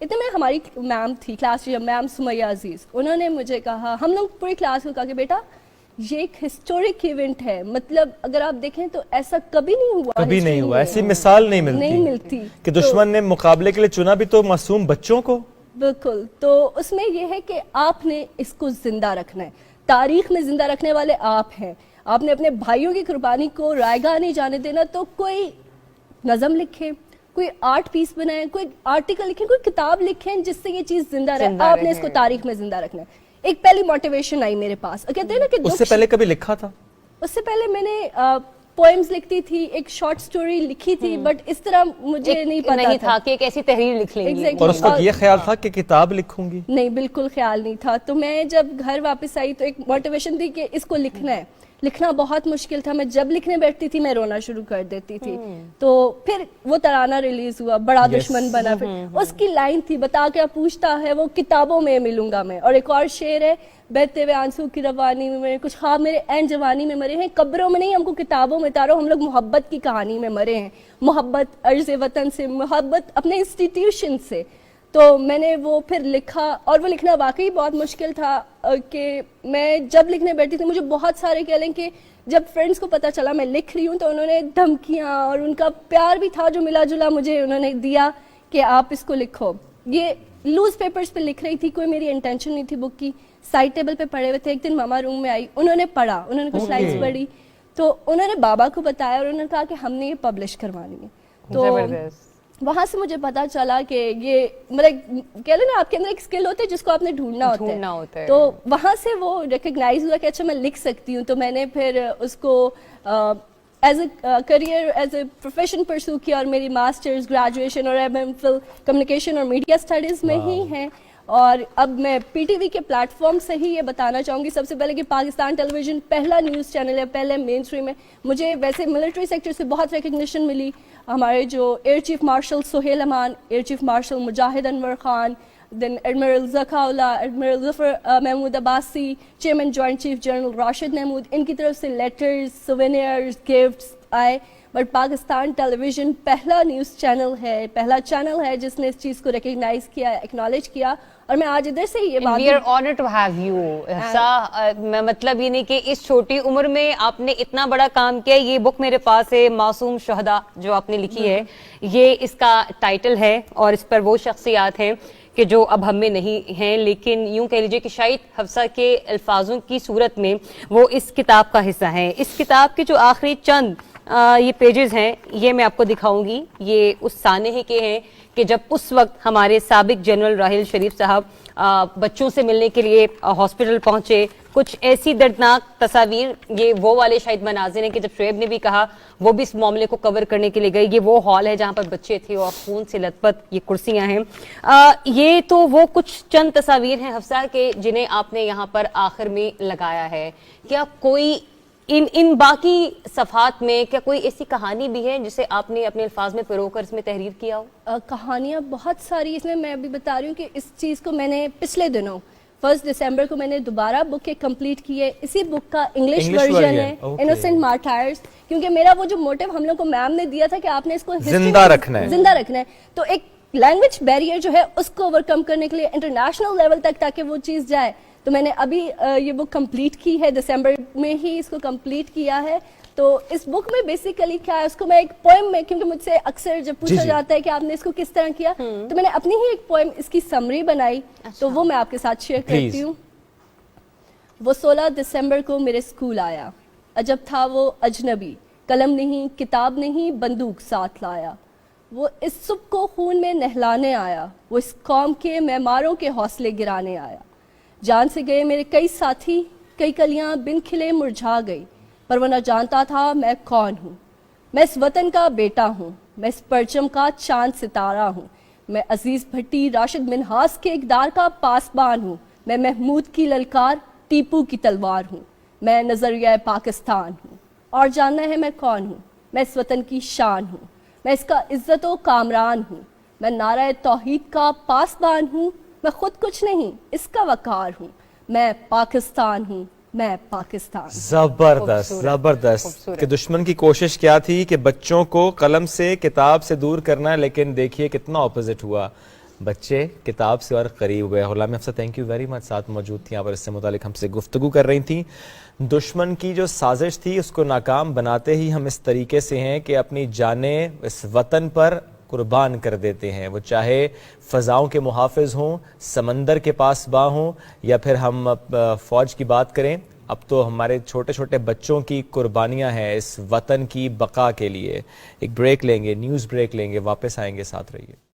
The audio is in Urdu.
اتنے میں ہماری میم تھی کلاس ٹیچر میم سمیہ عزیز, انہوں نے مجھے کہا, ہم لوگ پوری کلاس کو کہا کہ بیٹا یہ ایک ہسٹورک ایونٹ ہے, مطلب اگر آپ دیکھیں تو ایسا کبھی نہیں ہوا, کبھی نہیں ہوا, ایسی مثال نہیں ملتی کہ دشمن نے مقابلے کے لیے چنا بھی تو معصوم بچوں کو. بالکل, تو اس میں یہ ہے کہ آپ نے اس کو زندہ رکھنا ہے, تاریخ میں زندہ رکھنے والے آپ ہیں, آپ نے اپنے بھائیوں کی قربانی کو رائے گاہ نہیں جانے دینا. تو کوئی نظم لکھیں, کوئی آرٹ پیس بنائیں, کوئی آرٹیکل لکھیں, کوئی کتاب لکھیں جس سے یہ چیز زندہ رہے, آپ نے اس کو تاریخ میں زندہ رکھنا ہے. ایک پہلی موٹیویشن آئی میرے پاس, کہتے ہیں نا کہ اس سے پہلے کبھی لکھا تھا؟ اس سے پہلے میں نے پوئمز لکھتی تھی, ایک شارٹ سٹوری لکھی تھی, بٹ اس طرح مجھے نہیں پتا تھا کہ ایک ایسی تحریر لکھ لیں گے. اور اس وقت یہ خیال تھا کہ کتاب لکھوں گی؟ نہیں, بالکل خیال نہیں تھا. تو میں جب گھر واپس آئی تو ایک موٹیویشن تھی کہ اس کو لکھنا ہے. لکھنا بہت مشکل تھا, میں جب لکھنے بیٹھتی تھی میں رونا شروع کر دیتی تھی. تو پھر وہ ترانہ ریلیز ہوا, بڑا دشمن بنا, پھر اس کی لائن تھی, بتا کیا پوچھتا ہے وہ کتابوں میں ملوں گا میں. اور ایک اور شعر ہے, بہتے ہوئے آنسو کی روانی میں مرے, کچھ خواب میرے عین جوانی میں مرے ہیں, قبروں میں نہیں ہم کو کتابوں میں تارو, ہم لوگ محبت کی کہانی میں مرے ہیں, محبت عرض وطن سے, محبت اپنے انسٹیٹیوشن سے. تو میں نے وہ پھر لکھا, اور وہ لکھنا واقعی بہت مشکل تھا کہ میں جب لکھنے بیٹھی تھی مجھے بہت سارے کہہ لیں کہ جب فرینڈس کو پتہ چلا میں لکھ رہی ہوں تو انہوں نے دھمکیاں اور ان کا پیار بھی تھا جو ملا جلا مجھے انہوں نے دیا کہ آپ اس کو لکھو. یہ لوز پیپرز پہ لکھ رہی تھی, کوئی میری انٹینشن نہیں تھی بک کی. سائڈ ٹیبل پہ پڑھے ہوئے تھے, ایک دن ماما روم میں آئی, انہوں نے پڑھا, انہوں نے کچھ لائنس پڑھی, تو انہوں نے بابا کو بتایا اور انہوں نے کہا کہ ہم نے یہ پبلش کروانی ہے. تو وہاں سے مجھے پتا چلا کہ یہ مطلب کہہ لیں نا آپ کے اندر ایک اسکل ہوتا ہے جس کو آپ نے ڈھونڈنا ہوتا ہے. تو وہاں سے وہ ریکگنائز ہوا کہ اچھا میں لکھ سکتی ہوں. تو میں نے پھر اس کو as a career, as a profession پرسو کیا, اور میری ماسٹرز, گریجویشن اور ایم فل کمیونیکیشن اور میڈیا اسٹڈیز میں ہی ہیں. اور اب میں پی ٹی وی کے پلیٹ فارم سے ہی یہ بتانا چاہوں گی سب سے پہلے کہ پاکستان ٹیلی ویژن پہلا نیوز چینل ہے, پہلے مین اسٹریم ہے. مجھے ویسے ملٹری سیکٹر سے بہت ریکگنیشن ملی, ہمارے جو year chief marshal Sohail Aman, air chief marshal Mujahid Anwar Khan, دین admiral Zakaullah, admiral Zafar Mahmood Abbasi, chairman joint chief general Rashid Mahmood, ان کی طرف سے لیٹرز, سوینئرز, گفٹس آئے. بٹ پاکستان ٹیلی ویژن پہلا نیوز چینل ہے, پہلا چینل ہے جس نے اس چیز کو ریکگنائز کیا, ایکنالج کیا. اور میں آج ادھر سے یہ بات, we are honoured to have you Hafsa. مطلب یہ نہیں کہ اس چھوٹی عمر میں آپ نے اتنا بڑا کام کیا. یہ بک میرے پاس ہے, معصوم شہداء جو آپ نے لکھی ہے, یہ اس کا ٹائٹل ہے, اور اس پر وہ شخصیات ہیں کہ جو اب ہم میں نہیں ہیں, لیکن یوں کہہ لیجئے کہ شاید حفصہ کے الفاظوں کی صورت میں وہ اس کتاب کا حصہ ہیں. اس کتاب کے جو آخری چند یہ پیجز ہیں یہ میں آپ کو دکھاؤں گی. یہ اس سانحے کے ہیں کہ جب اس وقت ہمارے سابق جنرل راحل شریف صاحب بچوں سے ملنے کے لیے ہاسپٹل پہنچے. کچھ ایسی دردناک تصاویر, یہ وہ والے شاید مناظر ہیں کہ جب شعیب نے بھی کہا وہ بھی اس معاملے کو کور کرنے کے لیے گئی. یہ وہ ہال ہے جہاں پر بچے تھے اور خون سے لت پت یہ کرسیاں ہیں. یہ تو وہ کچھ چند تصاویر ہیں حفصہ کے جنہیں آپ نے یہاں پر آخر میں لگایا ہے. کیا کوئی ان باقی صفحات میں کیا کوئی ایسی کہانی بھی ہے جسے آپ نے اپنے الفاظ میں پرو کر اس میں تحریر کیا ہو؟ کہانیاں بہت ساری اس میں ابھی بتا رہی ہوں کہ اس چیز کو میں نے پچھلے دنوں 1 دسمبر کو میں نے دوبارہ بک کمپلیٹ کی ہے. اسی بک کا انگلش ورژن ہے, انوسنٹ مارٹائرز, کیونکہ میرا وہ جو موٹیو ہم لوگ کو میم نے دیا تھا کہ آپ نے اس کو زندہ رکھنا ہے, تو ایک لینگویج بیریئر جو ہے اس کو اوور کم کرنے کے لیے انٹرنیشنل لیول تک تاکہ وہ چیز جائے, تو میں نے ابھی یہ بک کمپلیٹ کی ہے, دسمبر میں ہی اس کو کمپلیٹ کیا ہے. تو اس بک میں بیسیکلی کیا ہے, اس کو میں ایک پوئم میں, کیونکہ مجھ سے اکثر جب پوچھا جاتا ہے کہ آپ نے اس کو کس طرح کیا, تو میں نے اپنی ہی ایک پوئم اس کی سمری بنائی, تو وہ میں آپ کے ساتھ شیئر کرتی ہوں. وہ 16 دسمبر کو میرے اسکول آیا, عجب تھا وہ اجنبی, قلم نہیں کتاب نہیں بندوق ساتھ لایا. وہ اس صبح کو خون میں نہلانے آیا, وہ اس قوم کے معماروں کے حوصلے گرانے آیا. جان سے گئے میرے کئی ساتھی, کئی کلیاں بن کھلے مرجھا گئی, پر وہ نہ جانتا تھا میں کون ہوں. میں اس وطن کا بیٹا ہوں, میں اس پرچم کا چاند ستارہ ہوں, میں عزیز بھٹی راشد منہاس کے اقدار کا پاسبان ہوں, میں محمود کی للکار ٹیپو کی تلوار ہوں, میں نظریہ پاکستان ہوں. اور جاننا ہے میں کون ہوں, میں اس وطن کی شان ہوں, میں اس کا عزت و کامران ہوں, میں نعرہ توحید کا پاسبان ہوں, میں خود کچھ نہیں اس کا وقار ہوں, میں پاکستان ہوں, میں پاکستان. زبردست زبردست. کہ دشمن کی کوشش کیا تھی کہ بچوں کو قلم سے کتاب سے دور کرنا ہے, لیکن دیکھیے کتنا اپوزٹ ہوا. بچے کتاب سے اور قریب ہوئے. Ghulam Hafsa thank you very much, ساتھ موجود تھیں اور اس سے متعلق ہم سے گفتگو کر رہی تھیں. دشمن کی جو سازش تھی اس کو ناکام بناتے ہی ہم اس طریقے سے ہیں کہ اپنی جانیں اس وطن پر قربان کر دیتے ہیں, وہ چاہے فضاؤں کے محافظ ہوں, سمندر کے پاسباں ہوں, یا پھر ہم فوج کی بات کریں. اب تو ہمارے چھوٹے چھوٹے بچوں کی قربانیاں ہیں اس وطن کی بقا کے لیے. ایک بریک لیں گے, نیوز بریک لیں گے, واپس آئیں گے, ساتھ رہیے.